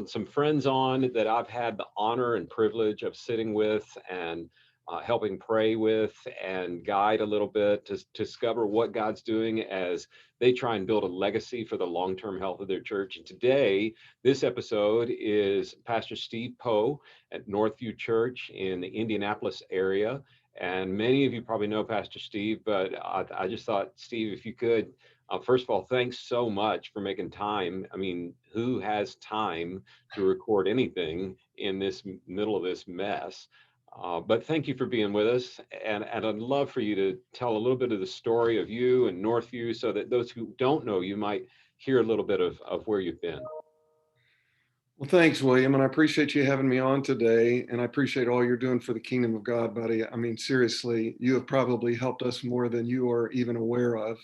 some friends on that I've had the honor and privilege of sitting with and helping pray with and guide a little bit to discover what God's doing as they try and build a legacy for the long-term health of their church. And today, this episode is Pastor Steve Poe at Northview Church in the Indianapolis area. And many of you probably know Pastor Steve, but I just thought, Steve, if you could, first of all, thanks so much for making time. I mean, who has time to record anything in this middle of this mess? But thank you for being with us. And I'd love for you to tell a little bit of the story of you and Northview so that those who don't know you might hear a little bit of where you've been. Well, thanks, William, and I appreciate you having me on today, and I appreciate all you're doing for the kingdom of God, buddy. I mean, seriously, you have probably helped us more than you are even aware of.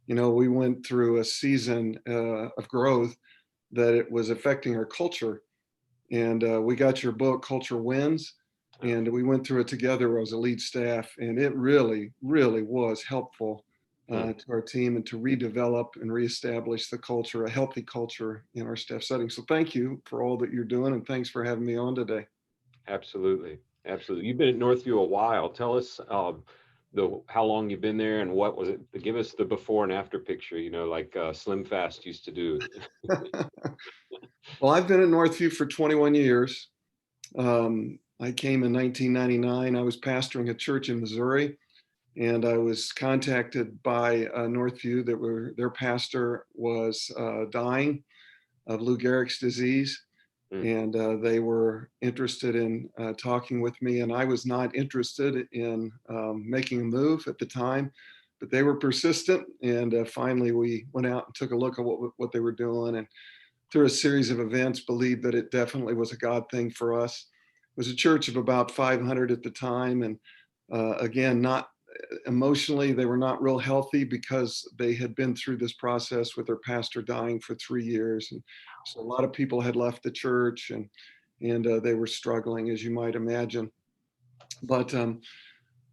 You know, we went through a season of growth that it was affecting our culture, and we got your book, Culture Wins, and we went through it together as a lead staff, and it really, really was helpful Hmm. to our team and to redevelop and reestablish the culture, a healthy culture in our staff setting. So thank you for all that you're doing, and thanks for having me on today. Absolutely. Absolutely. You've been at Northview a while. Tell us the how long you've been there and what was it? Give us the before and after picture, like Slim Fast used to do. Well, I've been at Northview for 21 years. I came in 1999. I was pastoring a church in Missouri, and I was contacted by Northview that their pastor was dying of Lou Gehrig's disease, Mm. and they were interested in talking with me, and I was not interested in making a move at the time, but they were persistent, and finally we went out and took a look at what they were doing, and through a series of events believed that it definitely was a God thing for us. It was a church of about 500 at the time, and again, not emotionally, they were not real healthy because they had been through this process with their pastor dying for 3 years, and so a lot of people had left the church, and they were struggling, as you might imagine. But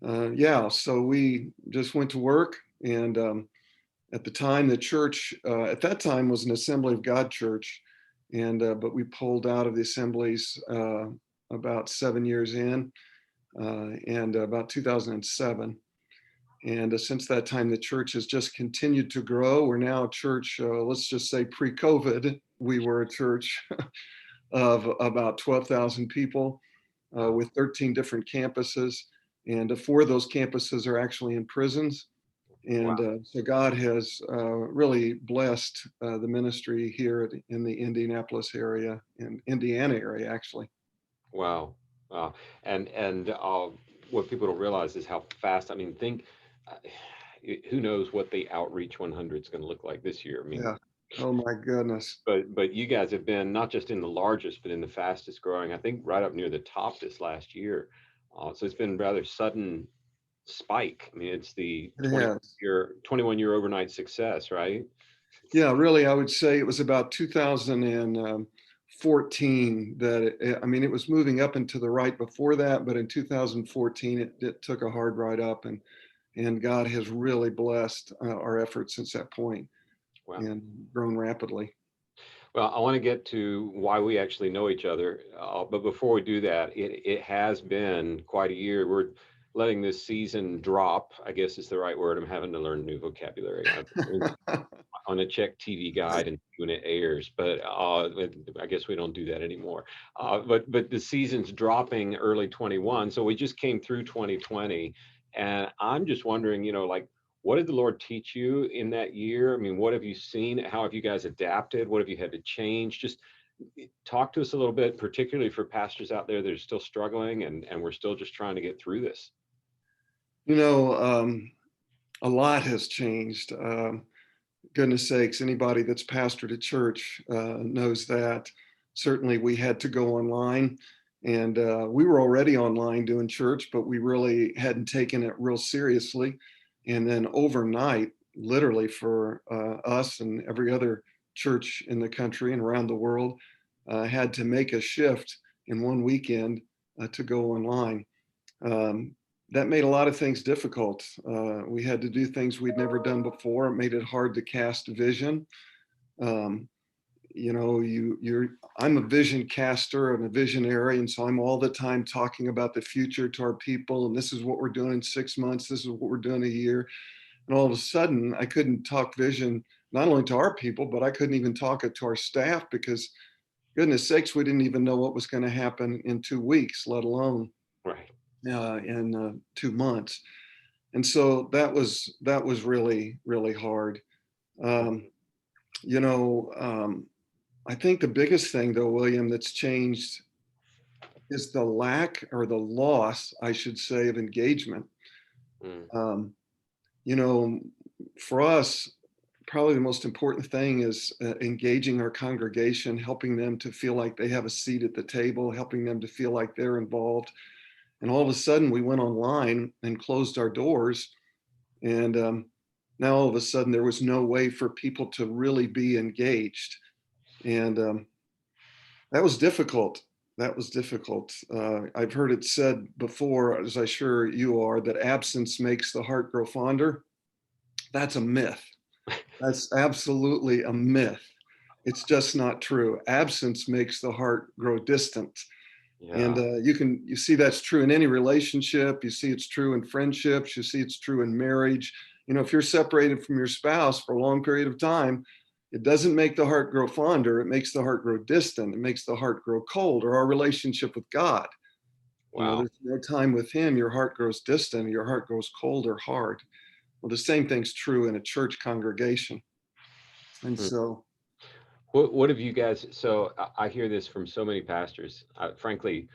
yeah, so we just went to work, and at the time, the church at that time was an Assembly of God church, and but we pulled out of the assemblies about 7 years in, and about 2007. And since that time, the church has just continued to grow. We're now a church, let's just say pre-COVID, we were a church of about 12,000 people Wow. with 13 different campuses. And four of those campuses are actually in prisons. Wow. And so God has really blessed the ministry here in the Indianapolis area, in Indiana area, actually. Wow. Wow. And what people don't realize is how fast. I mean, think uh, who knows what the Outreach 100 is going to look like this year. I mean, Yeah. Oh my goodness. but you guys have been not just in the largest, but in the fastest growing. I think right up near the top this last year. So it's been rather sudden spike. I mean, it's the It has. 21-year overnight success, right? Yeah, really, I would say it was about 2014 that I mean, it was moving up and to the right before that, but in 2014, it took a hard ride up, and God has really blessed our efforts since that point Wow. and grown rapidly. Well, I want to get to why we actually know each other. But before we do that, it has been quite a year. We're letting this season drop, I guess is the right word. I'm having to learn new vocabulary. On a check TV guide and when it airs, but I guess we don't do that anymore. But the season's dropping early 21, so we just came through 2020, and I'm just wondering, like, what did the Lord teach you in that year? I mean, what have you seen? How have you guys adapted? What have you had to change? Just talk to us a little bit, particularly for pastors out there that are still struggling and we're still just trying to get through this. You know, a lot has changed. Goodness sakes, anybody that's pastored a church knows that. Certainly, we had to go online, and we were already online doing church, but we really hadn't taken it real seriously. And then overnight, literally for us and every other church in the country and around the world, had to make a shift in one weekend to go online. Um, that made a lot of things difficult. We had to do things we'd never done before. It made it hard to cast vision. Um, I'm a vision caster and a visionary, and so I'm all the time talking about the future to our people, and this is what we're doing in 6 months, this is what we're doing a year. And all of a sudden I couldn't talk vision not only to our people, but I couldn't even talk it to our staff, because goodness sakes, we didn't even know what was going to happen in 2 weeks, let alone Right. in 2 months. And so that was really, really hard. um, you know um, I think the biggest thing, though, William, that's changed is the lack, or the loss, I should say, of engagement. Mm. Um, you know, for us, probably the most important thing is engaging our congregation, helping them to feel like they have a seat at the table, helping them to feel like they're involved. And all of a sudden, we went online and closed our doors. And now all of a sudden, there was no way for people to really be engaged. And that was difficult. That was difficult. I've heard it said before, as I sure you are, that absence makes the heart grow fonder. That's a myth. That's absolutely a myth. It's just not true. Absence makes the heart grow distant. And Yeah. you see that's true in any relationship. You see it's true in friendships. You see it's true in marriage. If you're separated from your spouse for a long period of time, it doesn't make the heart grow fonder. It makes the heart grow distant. It makes the heart grow cold. Or our relationship with God. Wow. There's no time with Him. Your heart grows distant. Your heart grows cold or hard. Well, the same thing's true in a church congregation. And Hmm. so, What have you guys? So I hear this from so many pastors. Frankly,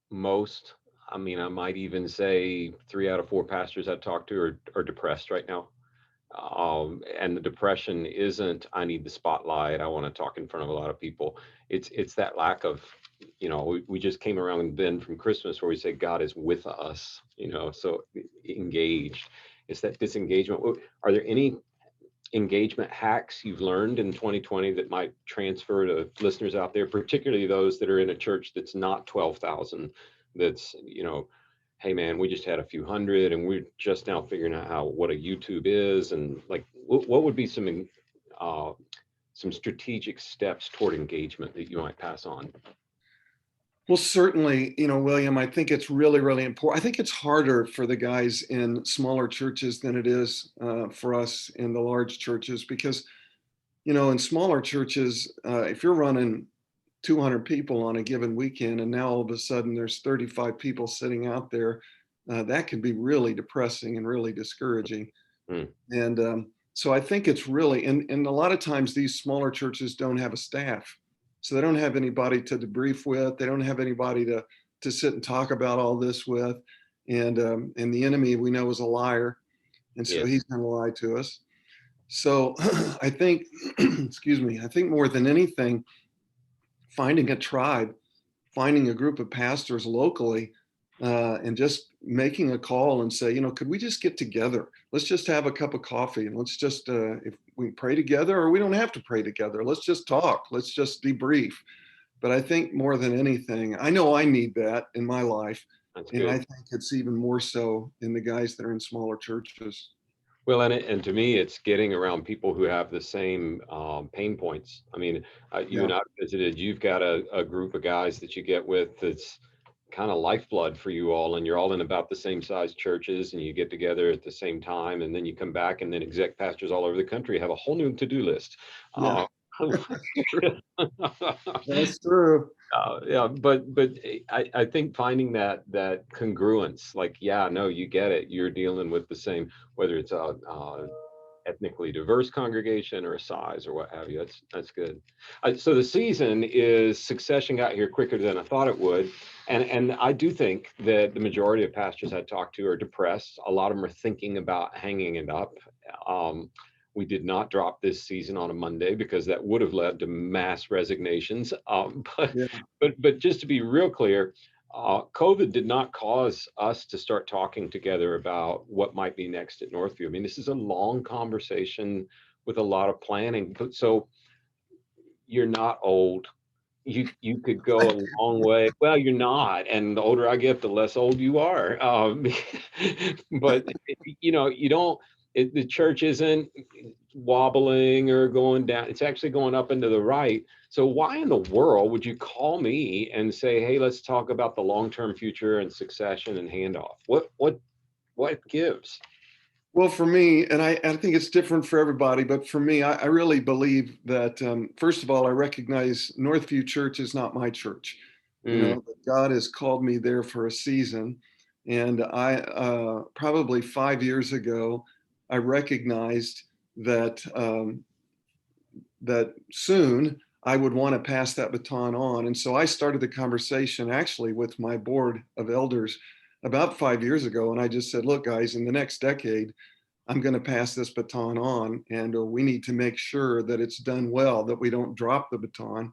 most. I mean, I might even say 3 out of 4 pastors I've talked to are depressed right now. And the depression isn't I need the spotlight, I want to talk in front of a lot of people. It's that lack of, we just came around then from Christmas where we say God is with us, so engaged. It's that disengagement. Are there any engagement hacks you've learned in 2020 that might transfer to listeners out there, particularly those that are in a church that's not 12,000, that's, hey man, we just had a few hundred and we're just now figuring out what a YouTube is, and like what would be uh, some strategic steps toward engagement that you might pass on? well, certainly, William, I think it's really, really important. I think it's harder for the guys in smaller churches than it is for us in the large churches, because, in smaller churches, if you're running 200 people on a given weekend, and now all of a sudden there's 35 people sitting out there, that can be really depressing and really discouraging. Mm, And so I think it's really, and a lot of times these smaller churches don't have a staff. So they don't have anybody to debrief with. They don't have anybody to sit and talk about all this with. And the enemy, we know, is a liar. And so yes. he's going to lie to us. So I think, excuse me, I think more than anything, finding a tribe, finding a group of pastors locally, and just making a call and say, could we just get together? Let's just have a cup of coffee, and let's just, if we pray together, or we don't have to pray together, let's just talk. Let's just debrief. But I think more than anything, I know I need that in my life. That's And I good. think it's even more so in the guys that are in smaller churches. Well, and to me, it's getting around people who have the same pain points. I mean, you Yeah. and I visited. You've got a group of guys that you get with that's kind of lifeblood for you all, and you're all in about the same size churches, and you get together at the same time, and then you come back, and then exec pastors all over the country have a whole new to-do list. Yeah. Uh, That's true. yeah, but I think finding that congruence, like, yeah, no, you get it. You're dealing with the same, whether it's a ethnically diverse congregation or a size or what have you. That's good. So the season is succession got here quicker than I thought it would, and I do think that the majority of pastors I talk to are depressed. A lot of them are thinking about hanging it up. Um, we did not drop this season on a Monday because that would have led to mass resignations. But Yeah. but just to be real clear, COVID did not cause us to start talking together about what might be next at Northview. I mean, this is a long conversation with a lot of planning. So you're not old. You could go a long way. Well, you're not, and the older I get, the less old you are. But you don't. the church isn't wobbling or going down. It's actually going up and to the right. So why in the world would you call me and say, hey, let's talk about the long-term future and succession and handoff? What gives? Well, for me, and I think it's different for everybody, but for me, I really believe that, first of all, I recognize Northview Church is not my church. You Mm, know, that God has called me there for a season. And probably 5 years ago, I recognized that, that soon I would want to pass that baton on. And so I started the conversation actually with my board of elders about 5 years ago. And I just said, look, guys, in the next decade, I'm going to pass this baton on, and we need to make sure that it's done well, that we don't drop the baton,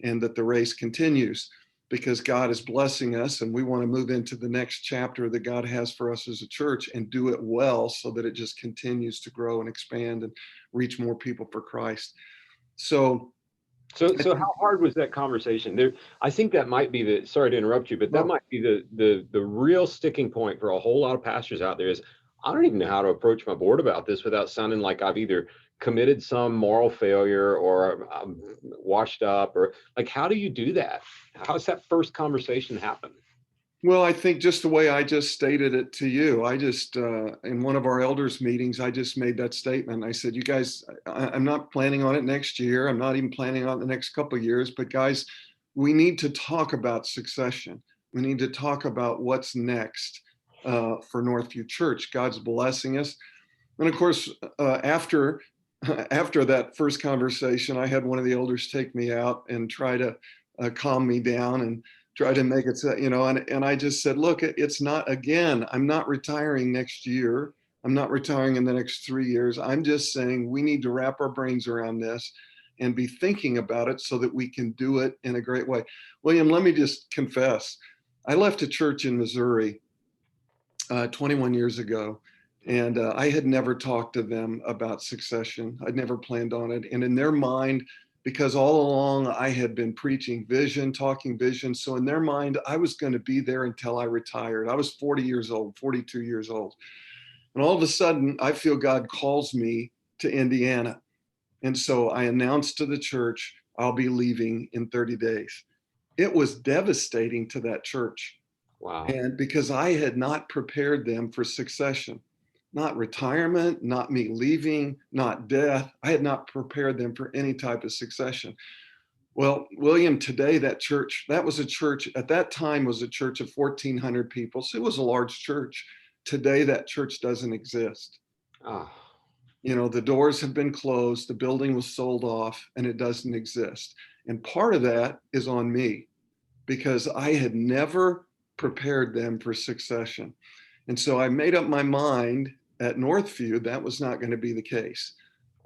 and that the race continues, because God is blessing us, and we want to move into the next chapter that God has for us as a church and do it well so that it just continues to grow and expand and reach more people for Christ. So, so how hard was that conversation there? I think that might be the, sorry to interrupt you, but that oh, might be the real sticking point for a whole lot of pastors out there is, I don't even know how to approach my board about this without sounding like I've either committed some moral failure or I'm washed up, or like, how do you do that? How's that first conversation happen? well, I think just the way I just stated it to you, I just, in one of our elders meetings, I just made that statement. I said, you guys, I'm not planning on it next year. I'm not even planning on the next couple of years, but guys, we need to talk about succession. We need to talk about what's next for Northview Church. God's blessing us. And of course, after after that first conversation, I had one of the elders take me out and try to calm me down and try to make it, and I just said, look, it's not, again, I'm not retiring next year. I'm not retiring in the next 3 years. I'm just saying we need to wrap our brains around this and be thinking about it so that we can do it in a great way. William, let me just confess. I left a church in Missouri 21 years ago. And I had never talked to them about succession. I'd never planned on it. And in their mind, because all along I had been preaching vision, talking vision. So in their mind, I was going to be there until I retired. I was 40 years old, 42 years old. And all of a sudden, I feel God calls me to Indiana. And so I announced to the church, I'll be leaving in 30 days. It was devastating to that church. Wow. And because I had not prepared them for succession, not retirement, not me leaving, not death. I had not prepared them for any type of succession. Well, William, today that church, that was a church at that time was a church of 1,400 people. So it was a large church. Today that church doesn't exist. Ah, You know, the doors have been closed, the building was sold off, and it doesn't exist. And part of that is on me because I had never prepared them for succession. And so I made up my mind at Northview that was not going to be the case,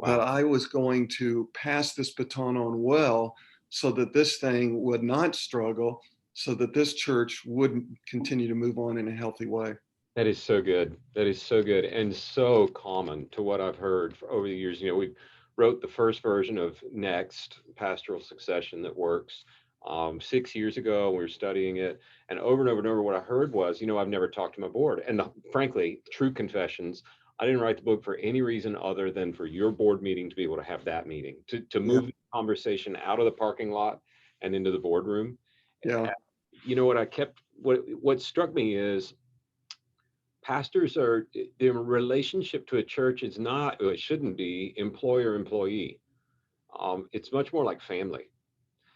that wow. I was going to pass this baton on well so that this thing would not struggle, so that this church would continue to move on in a healthy way. That is so good. That is so good and so common to what I've heard for over the years. You know, we wrote the first version of Next Pastoral Succession that works 6 years ago. We were studying it, and over and over, what I heard was, I've never talked to my board. And frankly, true confessions, I didn't write the book for any reason other than for your board meeting to be able to have that meeting, to Yeah. move the conversation out of the parking lot and into the boardroom. Yeah. You know what I kept, what struck me is pastors are, their relationship to a church is not, or it shouldn't be, employer employee. It's much more like family.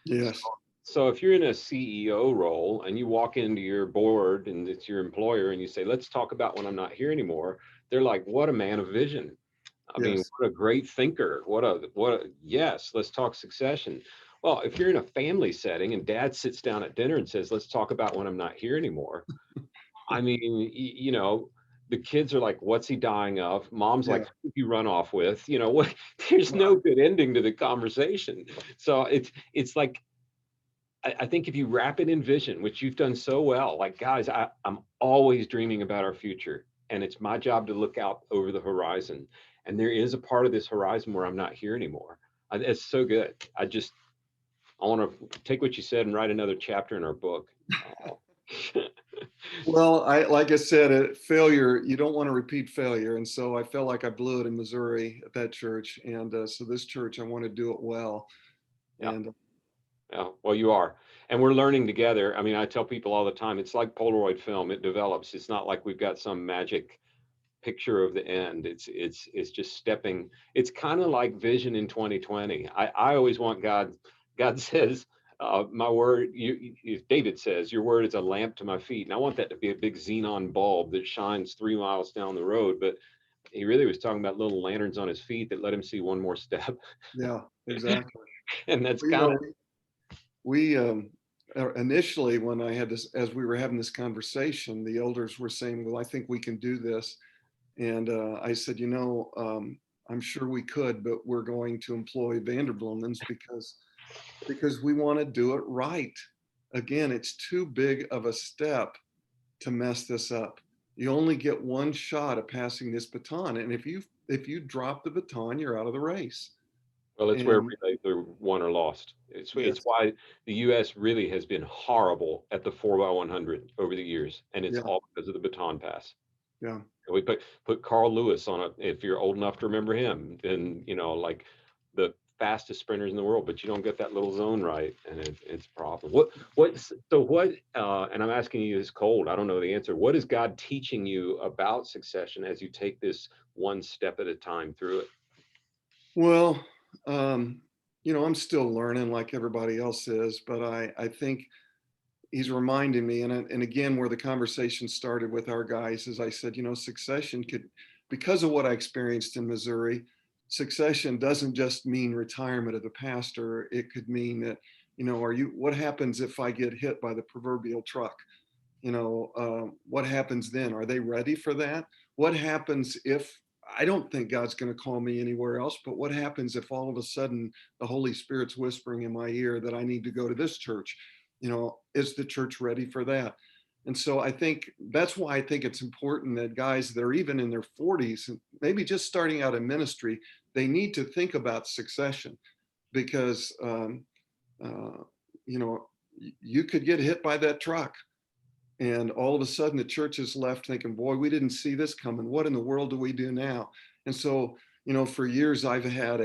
So, Yes. so if you're in a CEO role and you walk into your board and it's your employer and you say, let's talk about when I'm not here anymore, they're like, what a man of vision. I mean, Yes. what a great thinker. Yes, let's talk succession. Well, if you're in a family setting and dad sits down at dinner and says, let's talk about when I'm not here anymore, I mean, the kids are like, what's he dying of? Mom's Yeah. like, who did you run off with? What? There's no good ending to the conversation. So it's like, I think if you wrap it in vision, which you've done so well, like, guys, I'm always dreaming about our future. And it's my job to look out over the horizon. And there is a part of this horizon where I'm not here anymore. It's so good. I want to take what you said and write another chapter in our book. Uh, Well, like I said, failure, you don't want to repeat failure. And so I felt like I blew it in Missouri at that church. And so this church, I want to do it well. Yeah. And Yeah, well, you are. And we're learning together. I mean, I tell people all the time, it's like Polaroid film. It develops. It's not like we've got some magic picture of the end. It's just stepping. It's kind of like vision in 2020. I always want God says, my word, David says, your word is a lamp to my feet. And I want that to be a big xenon bulb that shines 3 miles down the road. But he really was talking about little lanterns on his feet that let him see one more step. yeah, exactly. And that's Well, kind of, we initially, when I had this, as we were having this conversation, the elders were saying, well, I think we can do this. And I said, I'm sure we could, but we're going to employ Vanderbloemens because we want to do it right. Again, it's too big of a step to mess this up. You only get one shot at passing this baton, and if you drop the baton, you're out of the race. well, it's where And relays are won or lost. It's yes, why the U.S. really has been horrible at the 4x100 over the years, and it's yeah, all because of the baton pass. yeah, We put Carl Lewis on it. If you're old enough to remember him, then like the fastest sprinters in the world, but you don't get that little zone right, and it's a problem. And I'm asking you this cold. I don't know the answer. What is God teaching you about succession as you take this one step at a time through it? well, um, I'm still learning like everybody else is, but I think he's reminding me, and again, where the conversation started with our guys, is I said, succession could, because of what I experienced in Missouri, succession doesn't just mean retirement of the pastor. It could mean that, what happens if I get hit by the proverbial truck? What happens then? Are they ready for that? What happens if, I don't think God's going to call me anywhere else, but what happens if all of a sudden the Holy Spirit's whispering in my ear that I need to go to this church? Is the church ready for that? And so I think that's why I think it's important that guys that are even in their 40s and maybe just starting out in ministry, they need to think about succession, because uh, you know you could get hit by that truck, and all of a sudden the church is left thinking, boy, we didn't see this coming. What in the world do we do now? And so, for years I've had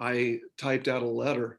I typed out a letter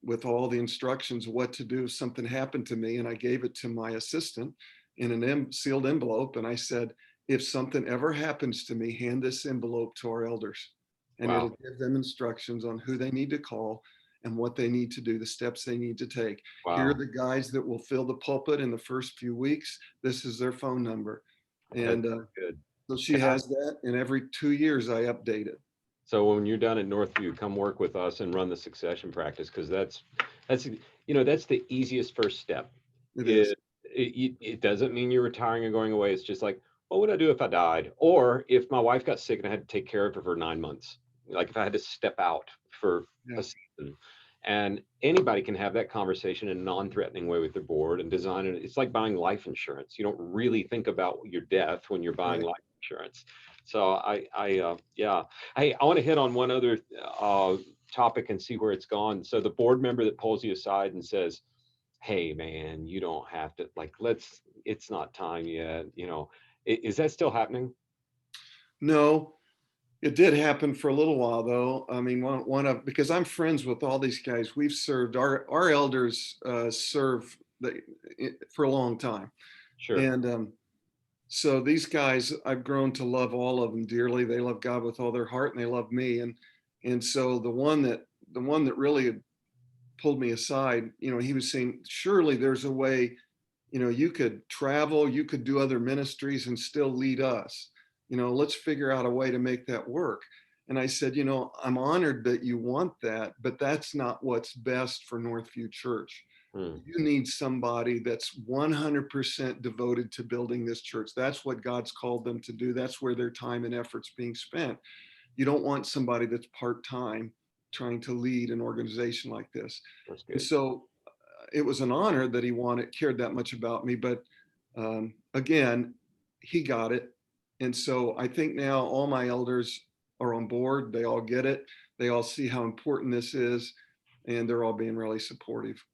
with all the instructions of what to do if something happened to me. And I gave it to my assistant in an sealed envelope. And I said, if something ever happens to me, hand this envelope to our elders, and it'll Wow, give them instructions on who they need to call and what they need to do, the steps they need to take. Here are wow, the guys that will fill the pulpit in the first few weeks. This is their phone number. that's And good. so she Can I has that. And every 2 years I update it. So when you're done at Northview, come work with us and run the succession practice, because that's the easiest first step. It is. It doesn't mean you're retiring or going away. It's just like, what would I do if I died, or if my wife got sick and I had to take care of her for 9 months, like if I had to step out for Yeah. a season. And anybody can have that conversation in a non-threatening way with their board and design it. It's like buying life insurance. You don't really think about your death when you're buying Right. life insurance. So yeah. Hey, I want to hit on one other topic and see where it's gone. So the board member that pulls you aside and says, "Hey, man, you don't have to, like, it's not time yet." Is that still happening? No, it did happen for a little while, though. I mean, one of, because I'm friends with all these guys. We've served, our elders serve for a long time, Sure. and so these guys, I've grown to love all of them dearly. They love God with all their heart, and they love me. And so the one that really pulled me aside, he was saying, surely there's a way, you could travel, you could do other ministries and still lead us. Let's figure out a way to make that work. And I said, I'm honored that you want that, but that's not what's best for Northview Church. Hmm. You need somebody that's 100% devoted to building this church. That's what God's called them to do. That's where their time and efforts being spent. You don't want somebody that's part-time trying to lead an organization like this. That's And good. so it was an honor that he cared that much about me. But again, he got it. And so I think now all my elders are on board. They all get it. They all see how important this is, and they're all being really supportive.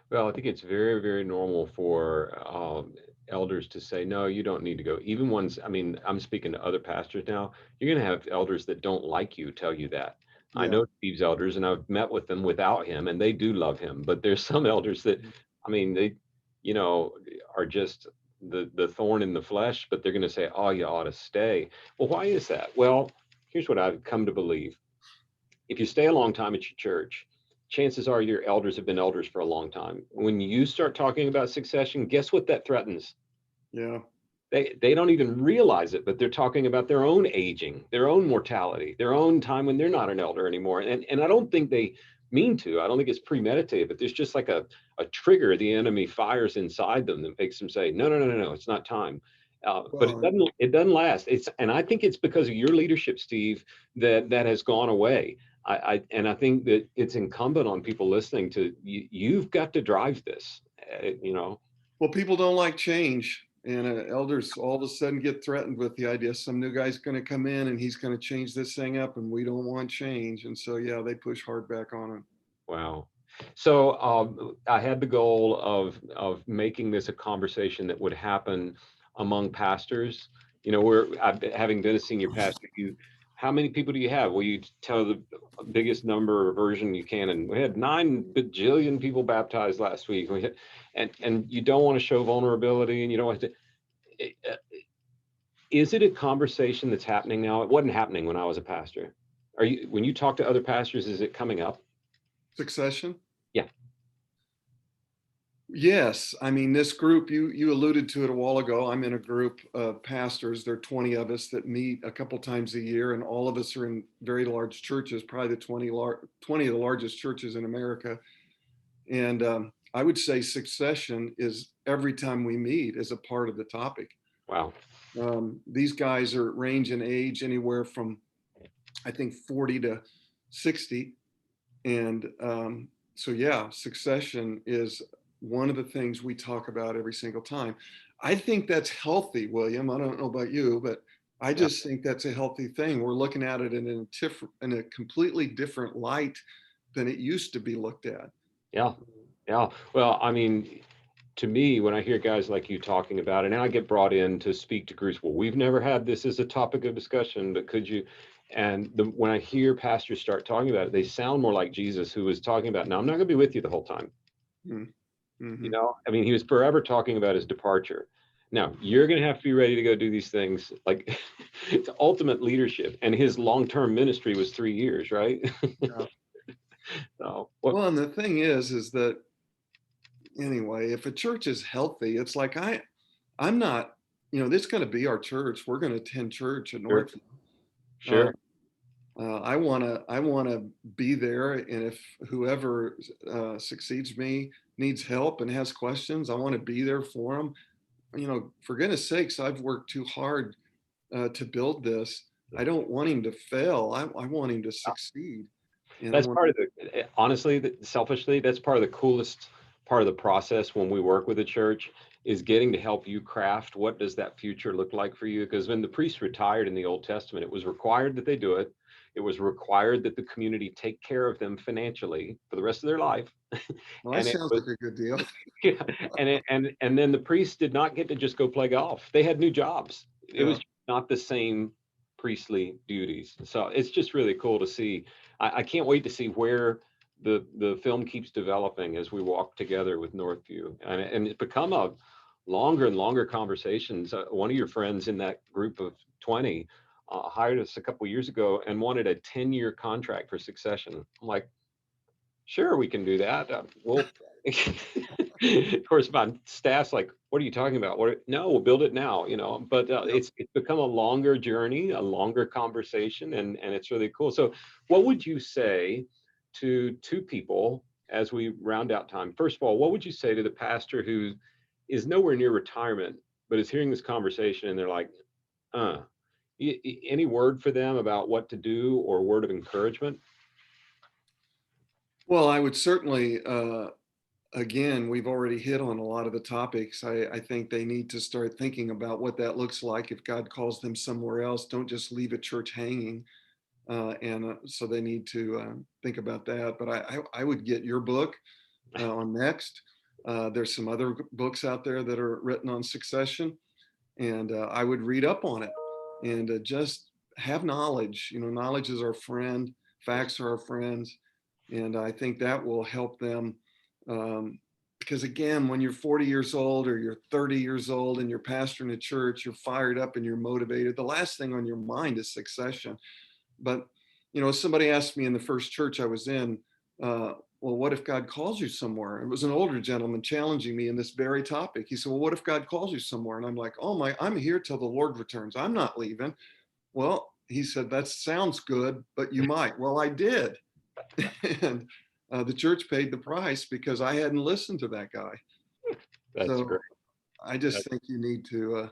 Well, I think it's very, very normal for elders to say, no, you don't need to go. Even ones, I mean, I'm speaking to other pastors now. You're going to have elders that don't like you tell you that. I Yeah. know Steve's elders, and I've met with them without him, and they do love him. But there's some elders that, I mean, they, you know, are just the thorn in the flesh. But they're going to say, oh, you ought to stay. Well, why is that? Well, here's what I've come to believe. If you stay a long time at your church, chances are your elders have been elders for a long time. When you start talking about succession, guess what that threatens? Yeah. They don't even realize it, but they're talking about their own aging, their own mortality, their own time when they're not an elder anymore. And I don't think they mean to. I don't think it's premeditated, but there's just like a trigger the enemy fires inside them that makes them say, no, no, no, no, no, it's not time. But Well, it doesn't last. And I think it's because of your leadership, Steve, that has gone away. And I think that it's incumbent on people listening to you've got to drive this, you know. well, people don't like change, and elders all of a sudden get threatened with the idea some new guy's going to come in and he's going to change this thing up, and we don't want change, and so yeah, they push hard back on it. Wow. So I had the goal of making this a conversation that would happen among pastors. You know, having been a senior pastor, how many people do you have? Well, you tell the biggest number or version you can, and we had 9 bajillion people baptized last week. And you don't want to show vulnerability, and you don't want to. Is it a conversation that's happening now? It wasn't happening when I was a pastor. Are you when you talk to other pastors? Is it coming up? Succession. Yeah. Yes, I mean this group you alluded to it a while ago. I'm in a group of pastors. There are 20 of us that meet a couple times a year, and all of us are in very large churches, probably the 20 of the largest churches in America. And I would say succession is every time we meet is a part of the topic. Wow. These guys are range in age anywhere from I think 40 to 60, and so yeah, succession is one of the things we talk about every single time. I think that's healthy, William. I don't know about you, but I Yeah. just think that's a healthy thing. We're looking at it in a completely different light than it used to be looked at. Yeah. Yeah. Well, I mean, to me, when I hear guys like you talking about it, and I get brought in to speak to groups, well, we've never had this as a topic of discussion, but could you? And when I hear pastors start talking about it, they sound more like Jesus, who was talking about, now I'm not going to be with you the whole time. You Mm-hmm. know, I mean, he was forever talking about his departure. Now you're going to have to be ready to go do these things. Like it's ultimate leadership, and his long-term ministry was 3 years, right? Yeah. So what? Well, and the thing is that anyway, if a church is healthy, it's like I'm not, this is going to be our church. We're going to attend church at Sure, Northview. Uh, sure. I wanna be there, and if whoever succeeds me needs help and has questions, I want to be there for them. For goodness sakes, I've worked too hard to build this. I don't want him to fail. I want him to succeed, and I That's want. part of honestly, selfishly, that's part of the coolest part of the process when we work with a church is getting to help you craft what does that future look like for you? Because when the priests retired in the Old Testament, it was required that they do it. It was required that the community take care of them financially for the rest of their life. Well, that And it sounds was like a good deal. yeah, and then the priests did not get to just go play golf. They had new jobs. It Yeah. was not the same priestly duties. So it's just really cool to see. I can't wait to see where the film keeps developing as we walk together with Northview, and it's become a longer and longer conversations. One of your friends in that group of 20 hired us a couple years ago and wanted a 10-year contract for succession. I'm like, sure, we can do that. We'll, of course, my staff's like, what are you talking about? No, we'll build it now, you know. But Yep. it's become a longer journey, a longer conversation, and it's really cool. So, what would you say to two people as we round out time? First of all, what would you say to the pastor who is nowhere near retirement, but is hearing this conversation and they're like, uh, any word for them about what to do or a word of encouragement? Well, I would certainly. Again, we've already hit on a lot of the topics. I think they need to start thinking about what that looks like if God calls them somewhere else. Don't just leave a church hanging. And so they need to think about that. But I would get your book on next. There's some other books out there that are written on succession, and I would read up on it and just have knowledge. You know, knowledge is our friend, facts are our friends, and I think that will help them. Um, because again, when you're 40 years old or you're 30 years old and you're pastoring a church, you're fired up and you're motivated. The last thing on your mind is succession. But, you know, somebody asked me in the first church I was in, well, what if God calls you somewhere? It was an older gentleman challenging me in this very topic. He said, well, what if God calls you somewhere? And I'm like, oh my, I'm here till the Lord returns. I'm not leaving. Well, he said, that sounds good, but you might. Well, I did. And the church paid the price because I hadn't listened to that guy. That's great. So I just think you need to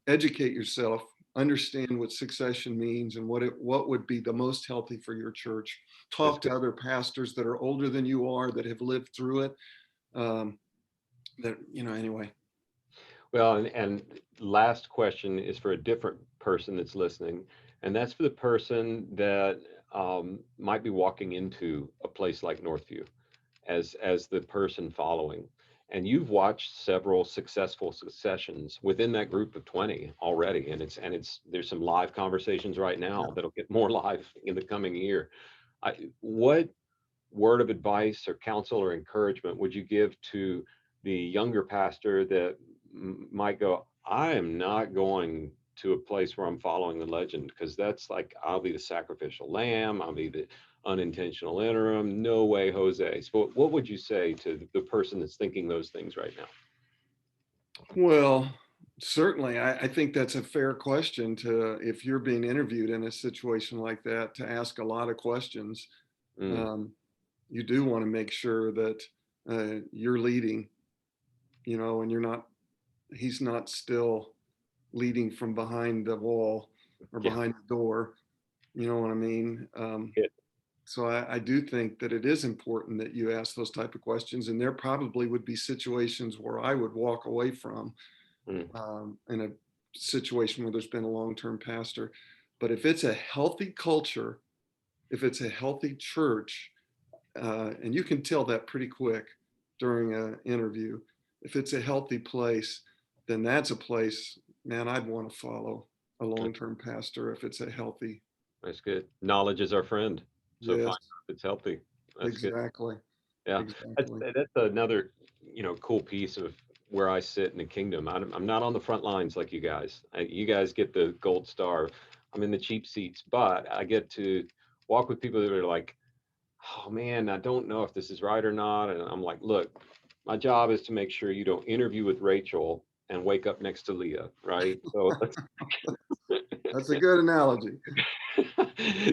educate yourself, understand what succession means and what would be the most healthy for your church. That's Talk to good. other pastors that are older than you are, that have lived through it. Um, that, you know, anyway. Well, and last question is for a different person that's listening, and that's for the person that might be walking into a place like Northview as the person following. And you've watched several successful successions within that group of 20 already, and it's there's some live conversations right Yeah. now that'll get more live in the coming year. What word of advice or counsel or encouragement would you give to the younger pastor that might go, I am not going to a place where I'm following the legend, because that's like, I'll be the sacrificial lamb, I'll be the unintentional interim. No way, Jose. So what would you say to the person that's thinking those things right now? Well, certainly, I think that's a fair question to, if you're being interviewed in a situation like that, to ask a lot of questions. Mm, Um, you do want to make sure that you're leading, you know, and he's not still leading from behind the wall or yeah. behind the door. You know what I mean? Yeah. So I do think that it is important that you ask those type of questions. And there probably would be situations where I would walk away from Mm, in a situation where there's been a long-term pastor. But if it's a healthy culture, if it's a healthy church, and you can tell that pretty quick during an interview, if it's a healthy place, then that's a place, man, I'd want to follow a long-term pastor if it's a healthy. that's good. Knowledge is our friend. So find Yes, out if it's healthy. That's good. exactly. Yeah, Exactly. that's another, cool piece of where I sit in the kingdom. I'm not on the front lines like you guys. You guys get the gold star. I'm in the cheap seats, but I get to walk with people that are like, oh man, I don't know if this is right or not. And I'm like, look, my job is to make sure you don't interview with Rachel and wake up next to Leah, right? So let's That's a good analogy.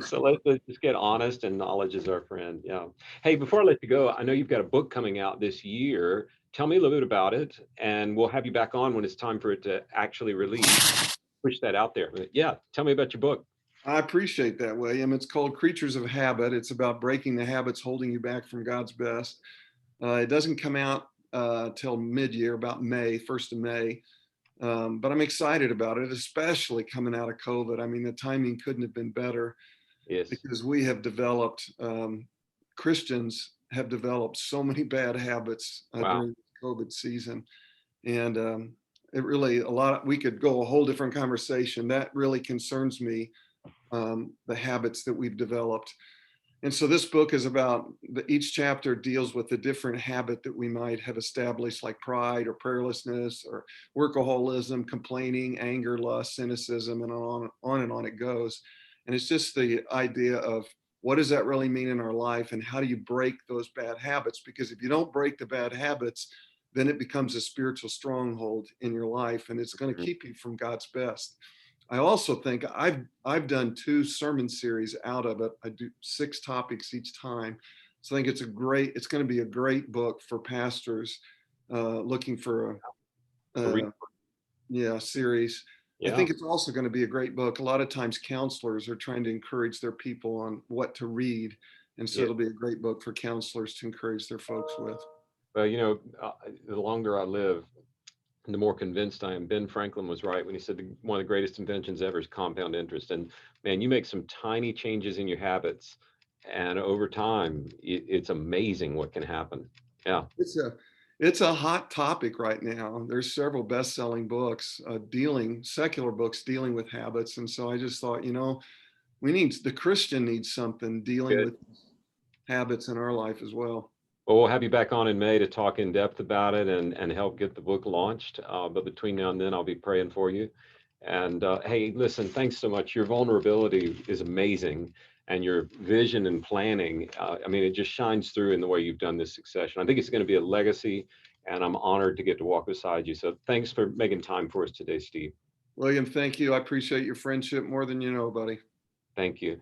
so let's just get honest, and knowledge is our friend. Yeah. Hey, before I let you go, I know you've got a book coming out this year. Tell me a little bit about it, and we'll have you back on when it's time for it to actually release. Push that out there. But yeah, tell me about your book. I appreciate that, William. It's called Creatures of Habit. It's about breaking the habits holding you back from God's best. It doesn't come out till mid-year, about May, 1st of May. But I'm excited about it, especially coming out of COVID. I mean, the timing couldn't have been better Yes. because we have developed, Christians have developed so many bad habits Wow. during the COVID season. And it really, we could go a whole different conversation. That really concerns me, the habits that we've developed. And so this book is about each chapter deals with a different habit that we might have established, like pride or prayerlessness or workaholism, complaining, anger, lust, cynicism, and on and on it goes. And it's just the idea of what does that really mean in our life and how do you break those bad habits? Because if you don't break the bad habits, then it becomes a spiritual stronghold in your life and it's going to Mhm. keep you from God's best. I also think I've done 2 sermon series out of it. I do 6 topics each time. So I think it's going to be a great book for pastors looking for A a yeah, series. I Yeah. think it's also going to be a great book. A lot of times counselors are trying to encourage their people on what to read. And so Yeah. it'll be a great book for counselors to encourage their folks with. Well, the longer I live, the more convinced I am. Ben Franklin was right when he said one of the greatest inventions ever is compound interest. And man, you make some tiny changes in your habits, and over time, it's amazing what can happen. Yeah. It's a hot topic right now. There's several best-selling books secular books dealing with habits, and so I just thought, the Christian needs something dealing Good. with habits in our life as well. Well, we'll have you back on in May to talk in depth about it and help get the book launched. But between now and then, I'll be praying for you. And hey, listen, thanks so much. Your vulnerability is amazing, and your vision and planning. I mean, it just shines through in the way you've done this succession. I think it's going to be a legacy, and I'm honored to get to walk beside you. So thanks for making time for us today, Steve. William, thank you. I appreciate your friendship more than you know, buddy. Thank you.